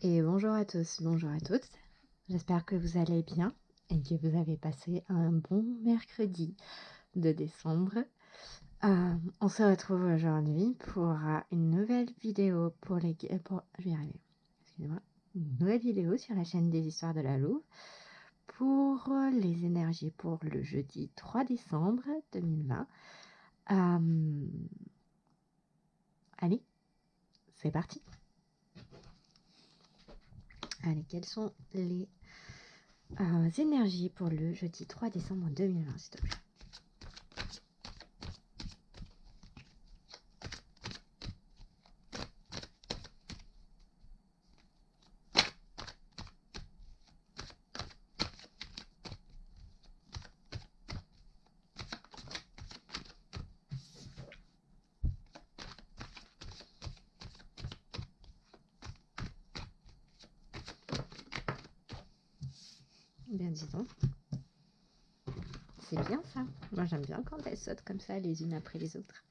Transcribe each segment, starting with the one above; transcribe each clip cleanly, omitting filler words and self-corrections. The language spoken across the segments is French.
Et bonjour à tous, bonjour à toutes. J'espère que vous allez bien et que vous avez passé un bon mercredi de décembre. On se retrouve aujourd'hui pour une nouvelle vidéo je vais y arriver. Excusez-moi. Une nouvelle vidéo sur la chaîne des histoires de la Louve pour les énergies pour le jeudi 3 décembre 2020. Allez, c'est parti. Allez, quelles sont les énergies pour le jeudi 3 décembre 2020, s'il te plaît? Bien, dis donc. C'est bien ça. Moi, j'aime bien quand elles sautent comme ça, les unes après les autres.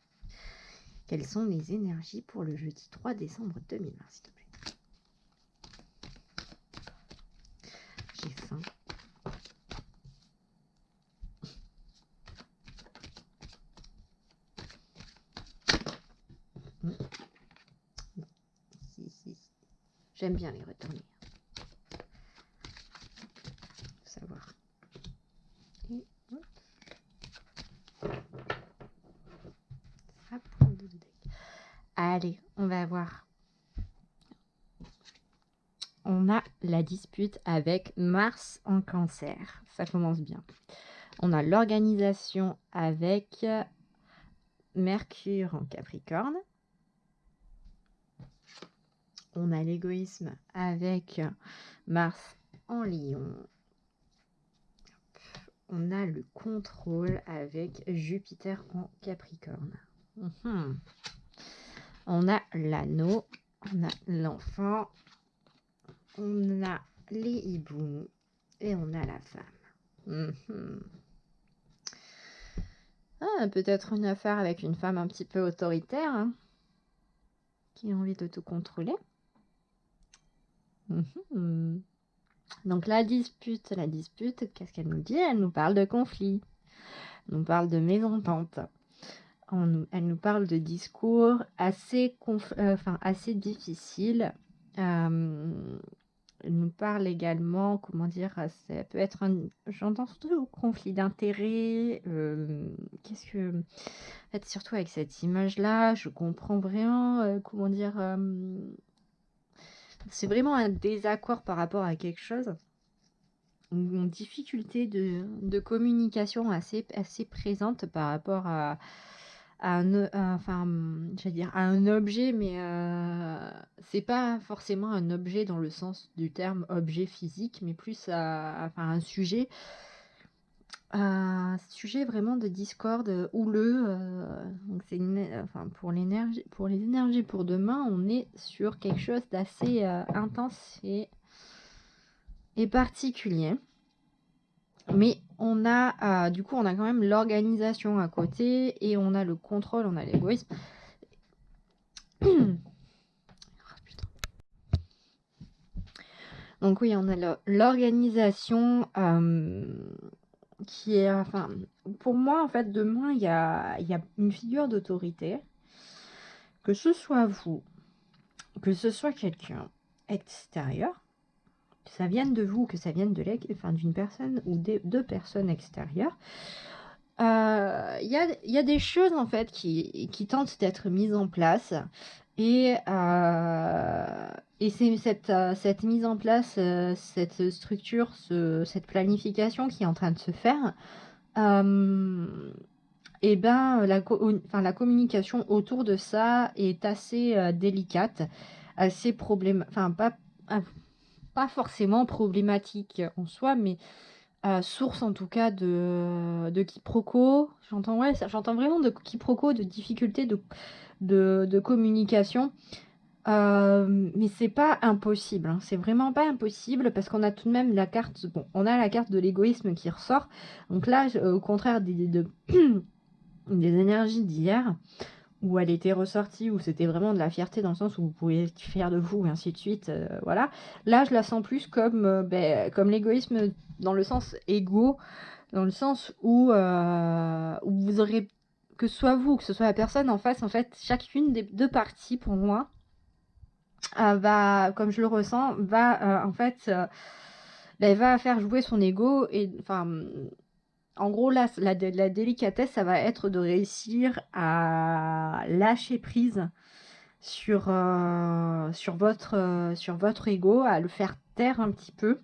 Quelles sont les énergies pour le jeudi 3 décembre 2020, s'il te plaît? J'ai faim. Si. J'aime bien les retourner. Faut savoir. Et hop. Ça prend deux decks. Allez, on va voir. On a la dispute avec Mars en Cancer. Ça commence bien. On a l'organisation avec Mercure en Capricorne. On a l'égoïsme avec Mars en Lion. On a le contrôle avec Jupiter en Capricorne. On a l'anneau, on a l'enfant, on a les hiboux et on a la femme. Peut-être une affaire avec une femme un petit peu autoritaire, hein, qui a envie de tout contrôler. Donc la dispute, qu'est-ce qu'elle nous dit? Elle nous parle de conflit, elle nous parle de mésentente, elle nous parle de discours assez difficiles. Elle nous parle également, comment dire, ça peut être j'entends surtout conflit d'intérêts. Qu'est-ce que... En fait, surtout avec cette image-là, je comprends vraiment, comment dire... c'est vraiment un désaccord par rapport à quelque chose. Une difficulté de communication assez présente par rapport à un objet, mais c'est pas forcément un objet dans le sens du terme objet physique, mais plus un sujet vraiment de discorde houleux. Donc c'est pour les énergies pour demain, on est sur quelque chose d'assez intense et particulier. Mais on a du coup on a quand même l'organisation à côté et on a le contrôle, on a l'égoïsme. Donc oui, on a l'organisation qui est, pour moi en fait, demain il y a une figure d'autorité, que ce soit vous, que ce soit quelqu'un extérieur, que ça vienne de vous, que ça vienne d'une personne ou deux personnes extérieures. Il y a des choses en fait qui tentent d'être mises en place et c'est cette mise en place, cette structure, cette planification qui est en train de se faire. Et la communication autour de ça est assez délicate, assez pas forcément problématique en soi, mais source en tout cas de quiproquos. J'entends vraiment de quiproquos, de difficultés de communication. Mais c'est pas impossible, hein. C'est vraiment pas impossible parce qu'on a tout de même la carte de l'égoïsme qui ressort. Donc là, au contraire des énergies d'hier, où elle était ressortie, où c'était vraiment de la fierté dans le sens où vous pouvez être fier de vous et ainsi de suite, voilà. Là, je la sens plus comme, comme l'égoïsme dans le sens égo, dans le sens où vous aurez, que ce soit vous, que ce soit la personne en face, en fait, chacune des 2 parties pour moi, va, comme je le ressens, va, en fait, va faire jouer son ego et enfin, en gros, là, la délicatesse, ça va être de réussir à lâcher prise sur votre ego, à le faire taire un petit peu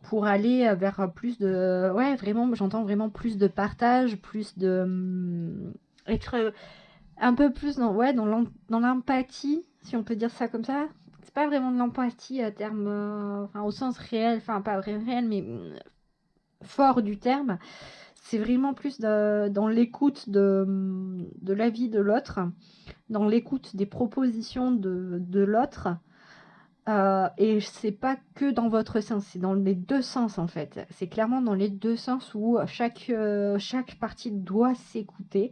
pour aller vers plus de... Ouais, vraiment, j'entends vraiment plus de partage, plus de... être un peu plus dans, ouais, dans l'empathie, si on peut dire ça comme ça. C'est pas vraiment de l'empathie à terme... enfin, au sens réel, enfin, pas réel, mais fort du terme. C'est vraiment plus dans l'écoute de l'avis de l'autre, dans l'écoute des propositions de l'autre. Et c'est pas que dans votre sens, c'est dans les 2 sens en fait. C'est clairement dans les 2 sens où chaque partie doit s'écouter.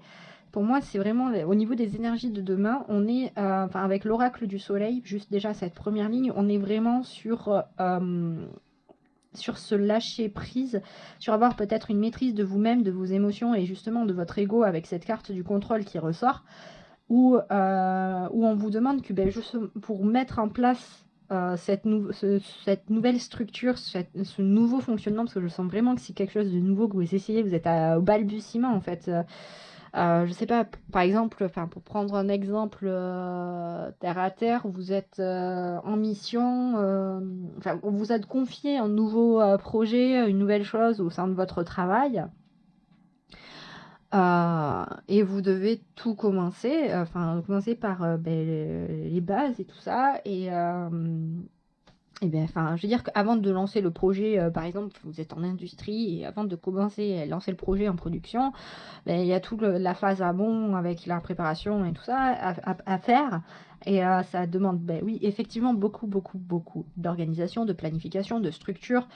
Pour moi, c'est vraiment au niveau des énergies de demain, on est, enfin avec l'oracle du soleil, juste déjà cette première ligne, on est vraiment sur ce lâcher prise, sur avoir peut-être une maîtrise de vous-même, de vos émotions et justement de votre ego avec cette carte du contrôle qui ressort, où on vous demande que juste pour mettre en place cette nouvelle structure, ce nouveau fonctionnement, parce que je sens vraiment que c'est quelque chose de nouveau que vous essayez, vous êtes au balbutiement en fait. Je sais pas, par exemple, enfin pour prendre un exemple terre à terre, vous êtes en mission, enfin on vous a confié un nouveau projet, une nouvelle chose au sein de votre travail. Et vous devez tout commencer, enfin commencer par les bases et tout ça. Et ben, enfin, je veux dire qu'avant de lancer le projet, par exemple, vous êtes en industrie et avant de commencer à lancer le projet en production, ben, il y a toute la phase amont avec la préparation et tout ça à faire. Et ça demande, ben oui, effectivement, beaucoup, beaucoup, beaucoup d'organisation, de planification, de structure,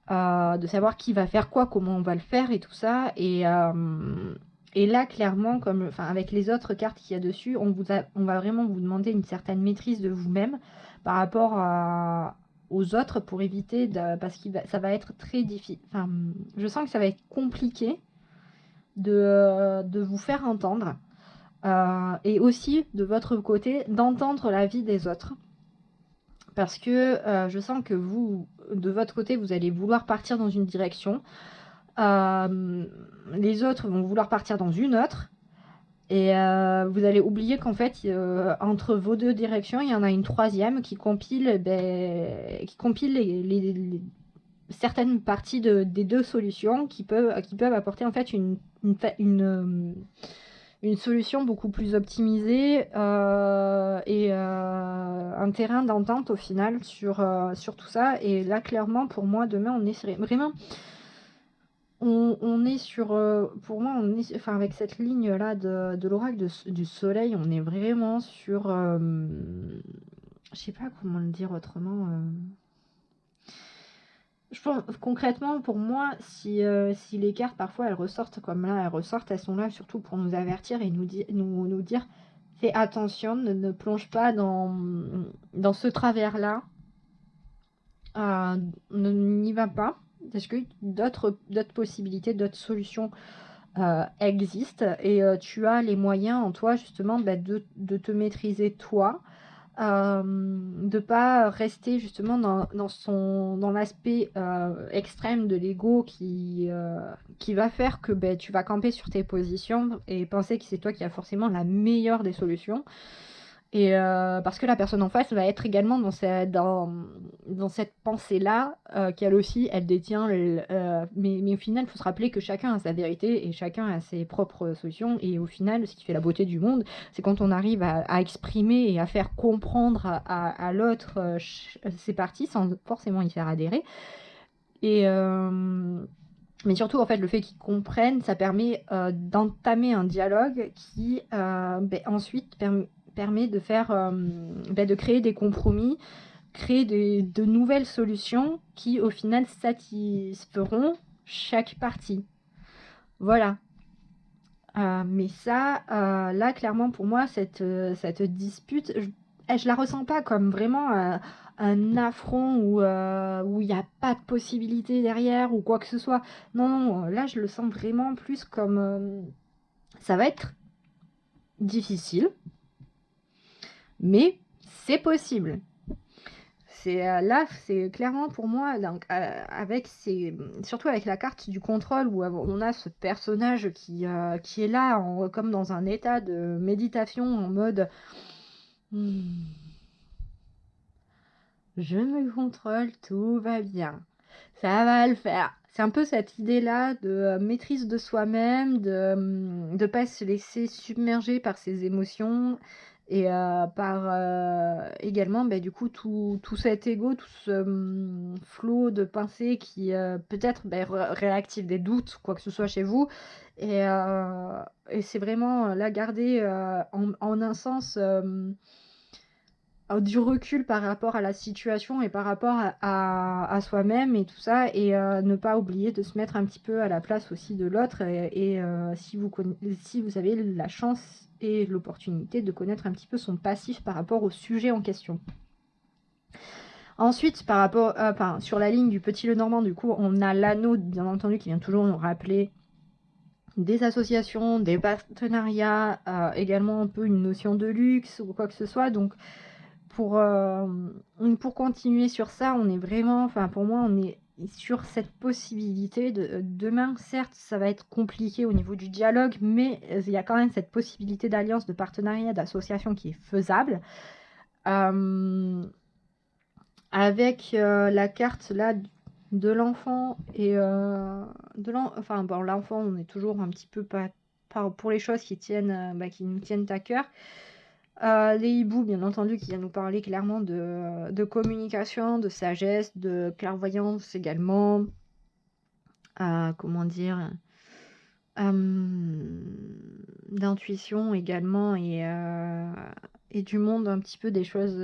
de savoir qui va faire quoi, comment on va le faire et tout ça. Et là, clairement, comme, enfin, avec les autres cartes qu'il y a dessus, on va vraiment vous demander une certaine maîtrise de vous-même par rapport aux autres pour éviter parce que ça va être très difficile. Enfin, je sens que ça va être compliqué de vous faire entendre et aussi de votre côté d'entendre l'avis des autres. Parce que je sens que vous, de votre côté, vous allez vouloir partir dans une direction. Les autres vont vouloir partir dans une autre. Et vous allez oublier qu'en fait, entre vos 2 directions, il y en a une troisième qui compile, certaines parties des 2 solutions qui peuvent apporter en fait une solution beaucoup plus optimisée et un terrain d'entente au final sur tout ça. Et là, clairement, pour moi, demain, on est vraiment... On est sur, pour moi, on est, enfin, avec cette ligne-là de l'oracle du soleil, on est vraiment sur, je sais pas comment le dire autrement. Je pense, concrètement, pour moi, si les cartes, parfois, elles ressortent comme là, elles sont là surtout pour nous avertir et nous dire, fais attention, ne plonge pas dans ce travers-là, n'y va pas. Parce que d'autres possibilités, d'autres solutions existent et tu as les moyens en toi justement de te maîtriser toi, de pas rester justement dans l'aspect extrême de l'ego qui va faire que tu vas camper sur tes positions et penser que c'est toi qui as forcément la meilleure des solutions. Et parce que la personne en face va être également dans cette pensée-là, qu'elle aussi, elle détient. Mais au final, il faut se rappeler que chacun a sa vérité et chacun a ses propres solutions. Et au final, ce qui fait la beauté du monde, c'est quand on arrive à exprimer et à faire comprendre à l'autre ses parties sans forcément y faire adhérer. Et... mais surtout, en fait, le fait qu'ils comprennent, ça permet d'entamer un dialogue qui ensuite permet de faire, de créer des compromis, créer de nouvelles solutions qui, au final, satisferont chaque partie. Voilà. Mais ça, là, clairement, pour moi, cette dispute, je la ressens pas comme vraiment, un affront où il y a pas de possibilité derrière ou quoi que ce soit. Non, non, là, je le sens vraiment plus comme, ça va être difficile, mais c'est possible. Là, c'est clairement pour moi donc, surtout avec la carte du contrôle où on a ce personnage qui est là comme dans un état de méditation en mode: «Mmh, je me contrôle, tout va bien, ça va le faire». C'est un peu cette idée-là de, maîtrise de soi-même, de pas se laisser submerger par ses émotions et par, également, du coup, tout cet ego, tout ce, flot de pensées qui, peut-être, réactive des doutes, quoi que ce soit chez vous et c'est vraiment, là, garder, en un sens, du recul par rapport à la situation et par rapport à soi-même et tout ça et ne pas oublier de se mettre un petit peu à la place aussi de l'autre si vous avez la chance et l'opportunité de connaître un petit peu son passif par rapport au sujet en question. Ensuite, par rapport sur la ligne du Petit Lenormand, du coup, on a l'anneau, bien entendu, qui vient toujours nous rappeler des associations, des partenariats, également un peu une notion de luxe ou quoi que ce soit. Donc pour continuer sur ça, on est vraiment enfin pour moi, on est sur cette possibilité de demain, certes, ça va être compliqué au niveau du dialogue, mais il y a quand même cette possibilité d'alliance, de partenariat, d'association qui est faisable. Hem, Avec, la carte là de l'enfant et l'enfant, on est toujours un petit peu pas pour les choses qui qui nous tiennent à cœur. Les hiboux, bien entendu, qui vient nous parler clairement de communication, de sagesse, de clairvoyance également, comment dire? D'intuition également et du monde un petit peu des choses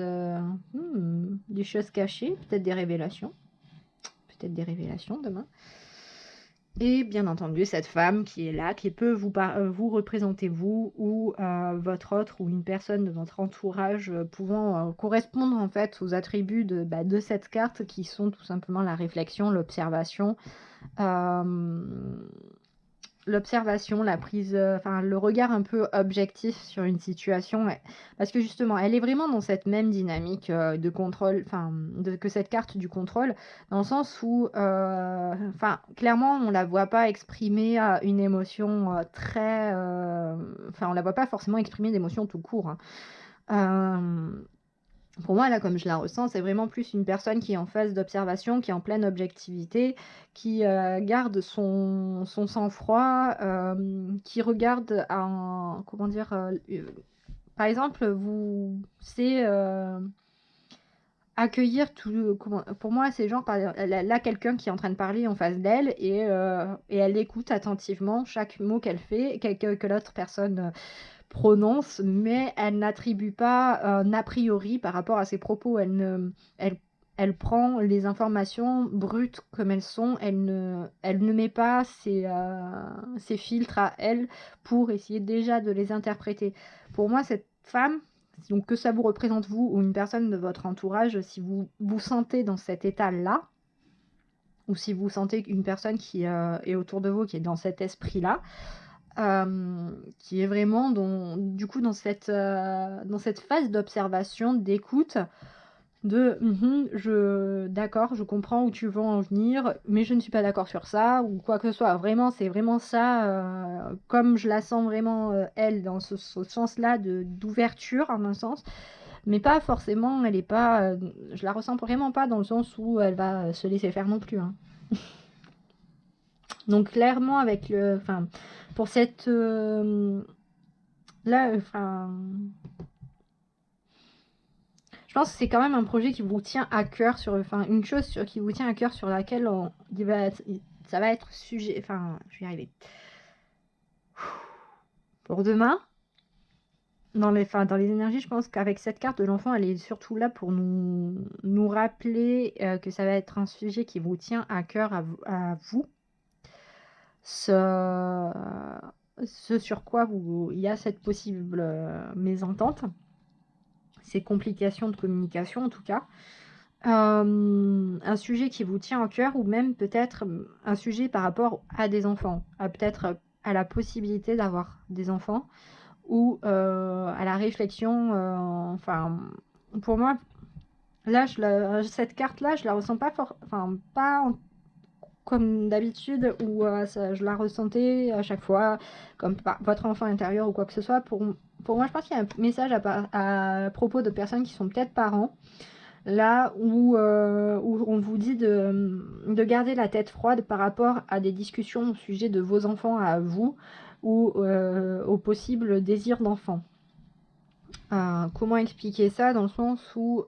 cachées, peut-être des révélations demain. Et bien entendu, cette femme qui est là, qui peut vous représenter vous ou votre autre ou une personne de votre entourage pouvant correspondre en fait aux attributs de cette carte qui sont tout simplement la réflexion, euh, l'observation, la prise, enfin le regard un peu objectif sur une situation, parce que justement, elle est vraiment dans cette même dynamique de contrôle, que cette carte du contrôle, dans le sens où, clairement, on la voit pas exprimer une émotion on la voit pas forcément exprimer d'émotion tout court, hein. Pour moi, là, comme je la ressens, c'est vraiment plus une personne qui est en phase d'observation, qui est en pleine objectivité, qui, garde son sang-froid, qui regarde un comment dire? Par exemple, accueillir tout comment pour moi, c'est genre, par là, quelqu'un qui est en train de parler en face d'elle et elle écoute attentivement chaque mot qu'elle fait, que l'autre personne prononce, mais elle n'attribue pas un a priori par rapport à ses propos. Elle, elle prend les informations brutes comme elles sont. Elle ne met pas ses filtres à elle pour essayer déjà de les interpréter. Pour moi, cette femme, donc que ça vous représente vous ou une personne de votre entourage, si vous vous sentez dans cet état-là, ou si vous sentez une personne qui est autour de vous qui est dans cet esprit-là, qui est vraiment du coup dans cette phase d'observation, d'écoute, d'accord, je comprends où tu veux en venir, mais je ne suis pas d'accord sur ça ou quoi que ce soit. Vraiment, c'est vraiment ça, comme je la sens vraiment, elle, dans ce sens-là d'ouverture, en un sens, mais pas forcément, elle est pas, je la ressens vraiment pas dans le sens où elle va se laisser faire non plus, hein. Donc clairement pour cette, là, je pense que c'est quand même un projet qui vous tient à cœur une chose qui vous tient à cœur sur laquelle ça va être sujet, je vais y arriver. Pour demain, dans les énergies, je pense qu'avec cette carte de l'enfant, elle est surtout là pour nous rappeler que ça va être un sujet qui vous tient à cœur à vous. ce sur quoi il y a cette possible mésentente, ces complications de communication en tout cas. Un sujet qui vous tient à cœur ou même peut-être un sujet par rapport à des enfants, peut-être à la possibilité d'avoir des enfants ou à la réflexion. Enfin, pour moi, là, cette carte-là, je la ressens pas comme d'habitude où je la ressentais à chaque fois comme votre enfant intérieur ou quoi que ce soit. Pour moi, je pense qu'il y a un message à propos de personnes qui sont peut-être parents. Là où on vous dit de garder la tête froide par rapport à des discussions au sujet de vos enfants à vous ou au possible désir d'enfant. Comment expliquer ça dans le sens où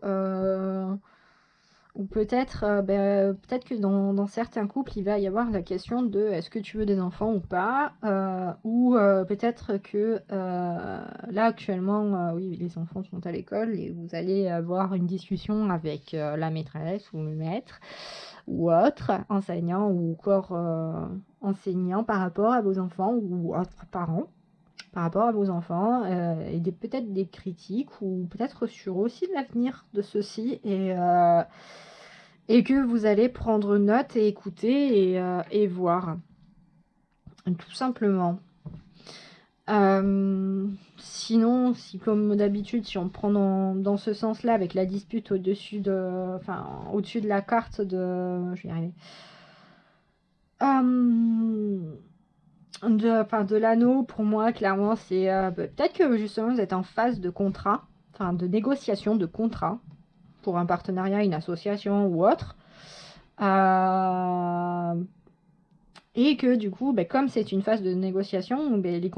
peut-être peut-être que dans certains couples, il va y avoir la question de est-ce que tu veux des enfants ou pas, ou peut-être que là actuellement, oui, les enfants sont à l'école et vous allez avoir une discussion avec la maîtresse ou le maître ou autre enseignant ou corps enseignant par rapport à vos enfants ou autres parents par rapport à vos enfants et peut-être des critiques ou peut-être sur aussi l'avenir de ceux-ci et que vous allez prendre note et écouter et voir tout simplement. Sinon, si comme d'habitude, si on prend dans ce sens-là avec la dispute au-dessus de la carte de... Je vais y arriver. De l'anneau, pour moi, clairement, c'est peut-être que justement vous êtes en phase de contrat, enfin de négociation de contrat pour un partenariat, une association ou autre. Et que du coup, comme c'est une phase de négociation, les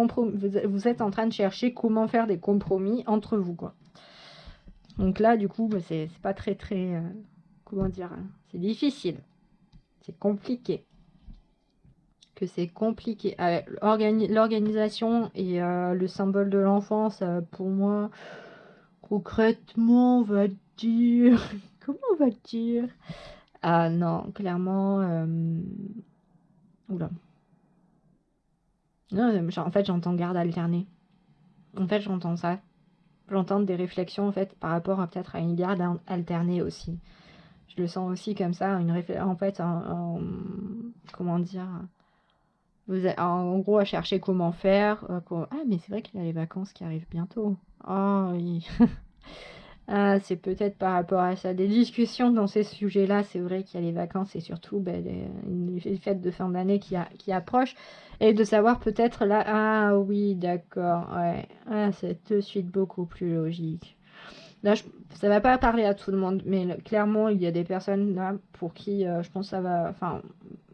vous êtes en train de chercher comment faire des compromis entre vous, quoi. Donc là, du coup, c'est pas très, comment dire, c'est difficile. C'est compliqué. Que c'est compliqué. L'organisation et le symbole de l'enfance, pour moi, concrètement, on va dire... Comment on va dire? Ah non, clairement... Oula. Non, en fait, j'entends garde alternée. En fait, j'entends ça. J'entends des réflexions, en fait, par rapport à peut-être à une garde alternée aussi. Je le sens aussi comme ça, en fait, comment dire... Vous êtes en gros à chercher comment faire. Ah, mais c'est vrai qu'il y a les vacances qui arrivent bientôt. Oh oui. Ah, c'est peut-être par rapport à ça. Des discussions dans ces sujets-là, c'est vrai qu'il y a les vacances et surtout les fêtes de fin d'année qui approchent. Et de savoir peut-être là, ah oui, d'accord, ouais. Ah, c'est de suite beaucoup plus logique. Là, ça va pas parler à tout le monde, mais clairement, il y a des personnes là pour qui je pense ça va. Enfin,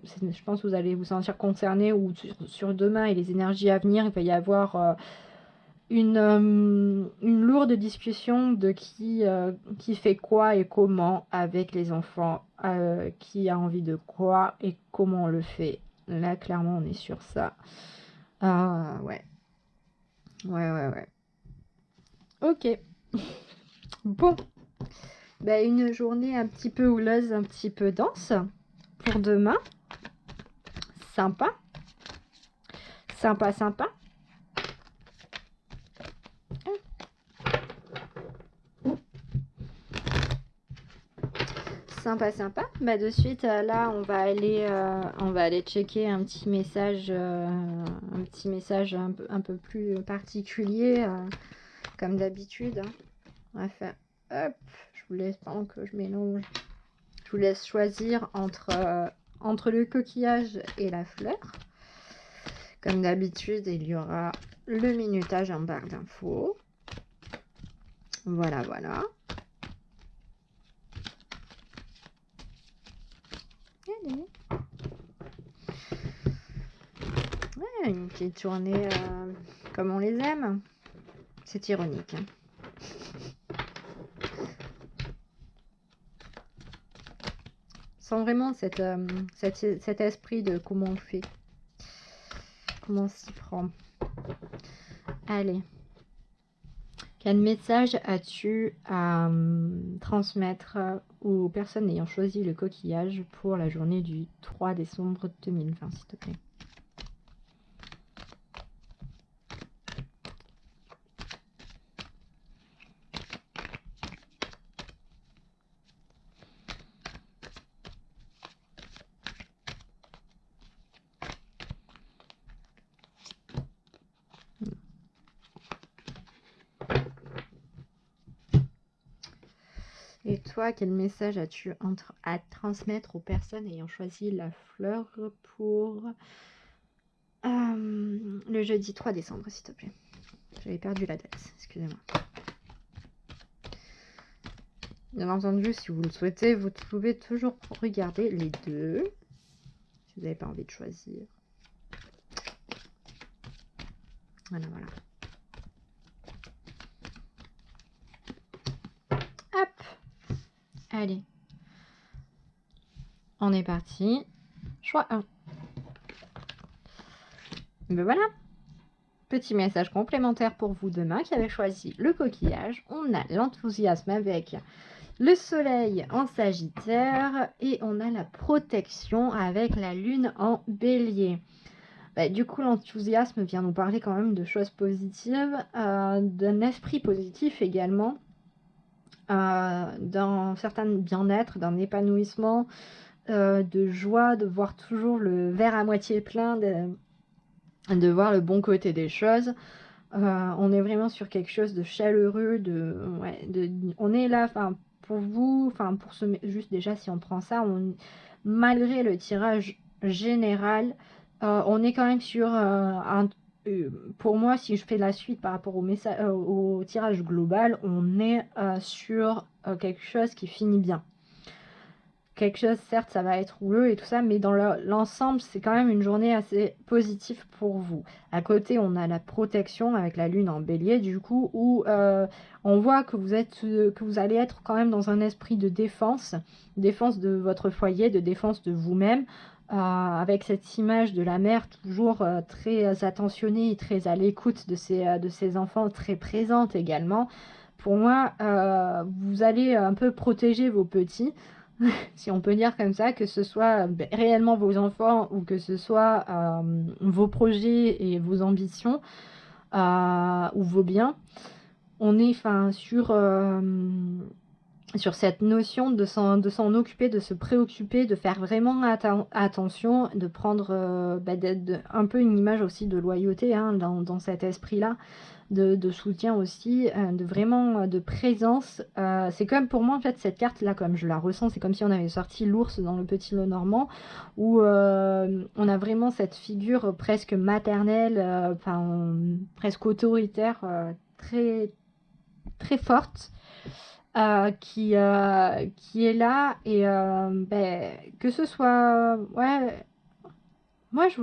je pense que vous allez vous sentir concerné ou sur demain et les énergies à venir, il va y avoir une lourde discussion de qui fait quoi et comment avec les enfants, qui a envie de quoi et comment on le fait. Là, clairement, on est sur ça. Ouais. Ouais. Ok. Bon. Une journée un petit peu houleuse, un petit peu dense pour demain. Sympa. Sympa. Sympa. De suite, là, on va aller checker un petit message un peu plus particulier, comme d'habitude. Hein. On va faire, hop, je vous laisse, pendant que je mélange, je vous laisse choisir entre le coquillage et la fleur. Comme d'habitude, il y aura le minutage en barre d'infos. Voilà. Allez. Ouais, une petite journée comme on les aime. C'est ironique. Hein. Sans vraiment cet esprit de comment on fait. Comment on s'y prend. Allez. Quel message as-tu à transmettre aux personnes ayant choisi le coquillage pour la journée du 3 décembre 2020, s'il te plaît? Et toi, quel message as-tu à transmettre aux personnes ayant choisi la fleur pour le jeudi 3 décembre, s'il te plaît? J'avais perdu la date, excusez-moi. Bien entendu, si vous le souhaitez, vous pouvez toujours regarder les deux. Si vous n'avez pas envie de choisir. Voilà, voilà. Hop. Allez. On est parti. Choix 1. Ben voilà. Petit message complémentaire pour vous demain qui avez choisi le coquillage. On a l'enthousiasme avec le soleil en Sagittaire et on a la protection avec la lune en Bélier. Du coup, l'enthousiasme vient nous parler quand même de choses positives, d'un esprit positif également, d'un certain bien-être, d'un épanouissement, de joie, de voir toujours le verre à moitié plein, de voir le bon côté des choses. On est vraiment sur quelque chose de chaleureux, on est là, pour vous, pour juste déjà si on prend ça, malgré le tirage général, on est quand même sur pour moi, si je fais la suite par rapport au tirage global, on est sur quelque chose qui finit bien. Quelque chose, certes, ça va être houleux et tout ça, mais dans l'ensemble, c'est quand même une journée assez positive pour vous. À côté, on a la protection avec la lune en bélier, du coup, où on voit que vous allez être quand même dans un esprit de défense de votre foyer, de défense de vous-même, avec cette image de la mère toujours très attentionnée et très à l'écoute de ses enfants, très présente également. Pour moi, vous allez un peu protéger vos petits, si on peut dire comme ça, que ce soit réellement vos enfants ou que ce soit vos projets et vos ambitions ou vos biens. On est sur cette notion de s'en occuper, de se préoccuper, de faire vraiment attention, de prendre un peu une image aussi de loyauté dans cet esprit-là, de soutien aussi, de présence. C'est comme pour moi en fait cette carte-là, comme je la ressens, c'est comme si on avait sorti l'ours dans le Petit Lenormand, où on a vraiment cette figure presque maternelle, presque autoritaire, très, très forte. Qui est là et que ce soit moi je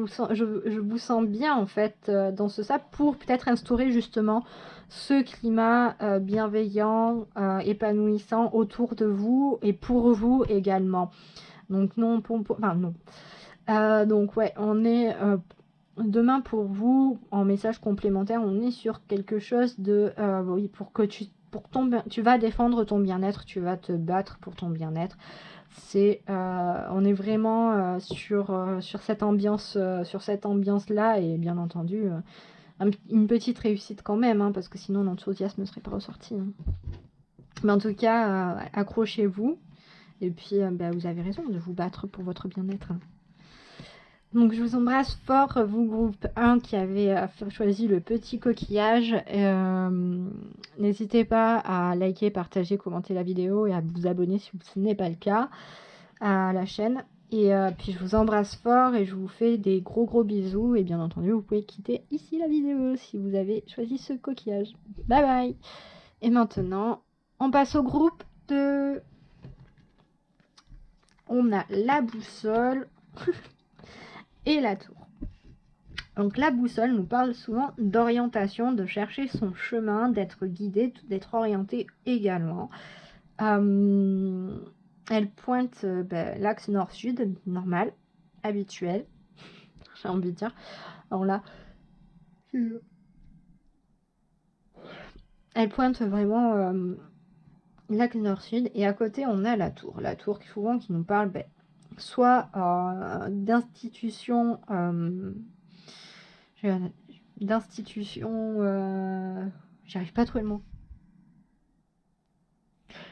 vous sens bien en fait dans ça pour peut-être instaurer justement ce climat bienveillant, épanouissant autour de vous et pour vous également. Donc non, non. Donc ouais, on est demain pour vous en message complémentaire, on est sur quelque chose de oui, tu vas défendre ton bien-être, tu vas te battre pour ton bien-être. On est vraiment sur cette ambiance là et bien entendu une petite réussite quand même, parce que sinon l'enthousiasme ne serait pas ressorti. Mais en tout cas, accrochez-vous et puis vous avez raison de vous battre pour votre bien-être. Donc je vous embrasse fort, vous groupe 1 qui avez choisi le petit coquillage. N'hésitez pas à liker, partager, commenter la vidéo et à vous abonner si ce n'est pas le cas à la chaîne. Et puis je vous embrasse fort et je vous fais des gros bisous. Et bien entendu, vous pouvez quitter ici la vidéo si vous avez choisi ce coquillage. Bye bye. Et maintenant, on passe au groupe 2. On a la boussole et la tour. Donc la boussole nous parle souvent d'orientation, de chercher son chemin, d'être guidé, d'être orienté également. Elle pointe l'axe nord-sud, normal, habituel, j'ai envie de dire. Alors là, elle pointe vraiment l'axe nord-sud et à côté on a la tour. La tour souvent qui nous parle soit d'institutions, j'arrive pas à trouver le mot.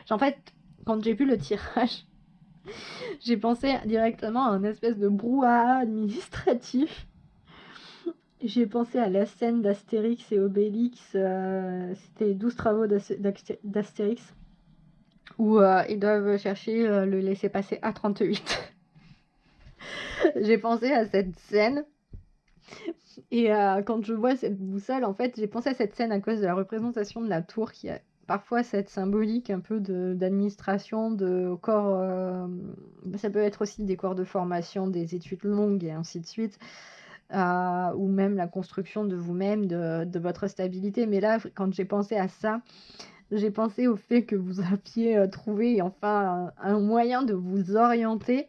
En fait, quand j'ai vu le tirage, j'ai pensé directement à un espèce de brouhaha administratif. J'ai pensé à la scène d'Astérix et Obélix, c'était les 12 travaux d'Astérix, où ils doivent chercher le laissez-passer A38. J'ai pensé à cette scène et quand je vois cette boussole, en fait, j'ai pensé à cette scène à cause de la représentation de la tour qui a parfois cette symbolique un peu d'administration, de corps, ça peut être aussi des corps de formation, des études longues et ainsi de suite, ou même la construction de vous-même, de votre stabilité. Mais là, quand j'ai pensé à ça, j'ai pensé au fait que vous aviez trouvé enfin un moyen de vous orienter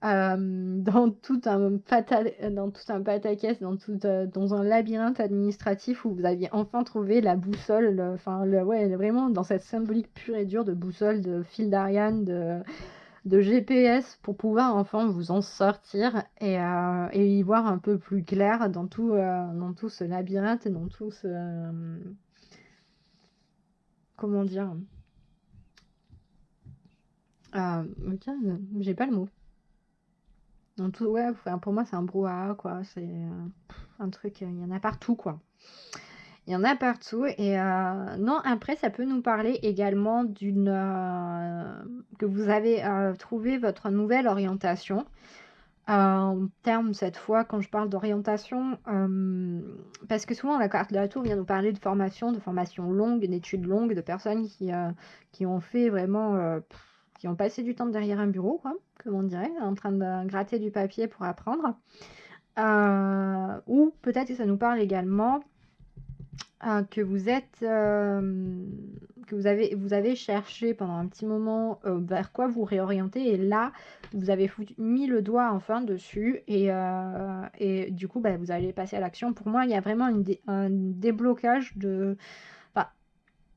dans dans tout un pataquès, dans un labyrinthe administratif où vous aviez enfin trouvé la boussole, enfin ouais, vraiment dans cette symbolique pure et dure de boussole, de fil d'Ariane, de GPS pour pouvoir enfin vous en sortir et y voir un peu plus clair dans tout ce labyrinthe et dans tout ce, comment dire? Tiens, j'ai pas le mot. Dans tout, ouais, enfin, pour moi, c'est un brouhaha, quoi. C'est un truc, il y en a partout, quoi. Il y en a partout et non, après, ça peut nous parler également que vous avez trouvé votre nouvelle orientation. En termes, cette fois, quand je parle d'orientation, parce que souvent, la carte de la tour vient nous parler de formation longue, d'études longues, de personnes qui ont fait vraiment, qui ont passé du temps derrière un bureau, quoi, comme on dirait, en train de gratter du papier pour apprendre. Ou peut-être que ça nous parle également que vous avez cherché pendant un petit moment vers quoi vous réorienter et là vous avez mis le doigt enfin dessus et du coup vous allez passer à l'action. Pour moi il y a vraiment un déblocage de... Enfin,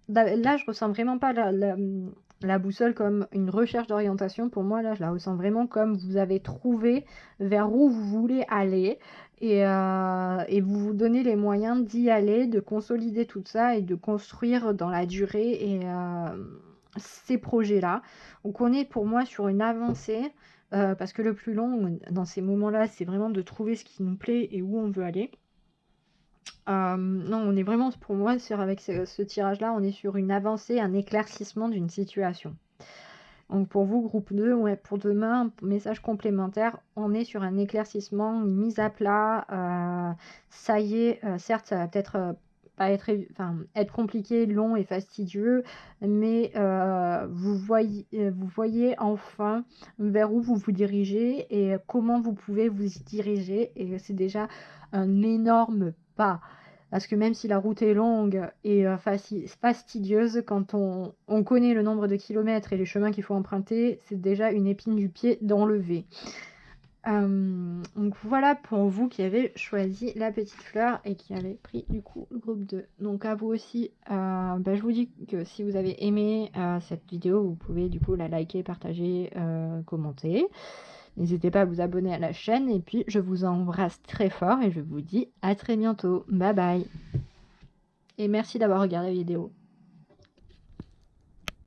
là je ressens vraiment pas la boussole comme une recherche d'orientation. Pour moi là je la ressens vraiment comme vous avez trouvé vers où vous voulez aller et vous vous donnez les moyens d'y aller, de consolider tout ça et de construire dans la durée ces projets-là. Donc on est pour moi sur une avancée parce que le plus long dans ces moments-là, c'est vraiment de trouver ce qui nous plaît et où on veut aller. Non, on est vraiment, pour moi, avec ce tirage-là, on est sur une avancée, un éclaircissement d'une situation. Donc pour vous, groupe 2, ouais, pour demain, message complémentaire, on est sur un éclaircissement, une mise à plat. Ça y est, certes, ça va peut-être pas être compliqué, long et fastidieux, mais vous voyez enfin vers où vous vous dirigez et comment vous pouvez vous y diriger. Et c'est déjà un énorme pas. Parce que même si la route est longue et fastidieuse, quand on connaît le nombre de kilomètres et les chemins qu'il faut emprunter, c'est déjà une épine du pied d'enlever. Donc voilà pour vous qui avez choisi la petite fleur et qui avez pris du coup le groupe 2. Donc à vous aussi, je vous dis que si vous avez aimé cette vidéo, vous pouvez du coup la liker, partager, commenter. N'hésitez pas à vous abonner à la chaîne et puis je vous embrasse très fort et je vous dis à très bientôt. Bye bye. Et merci d'avoir regardé la vidéo.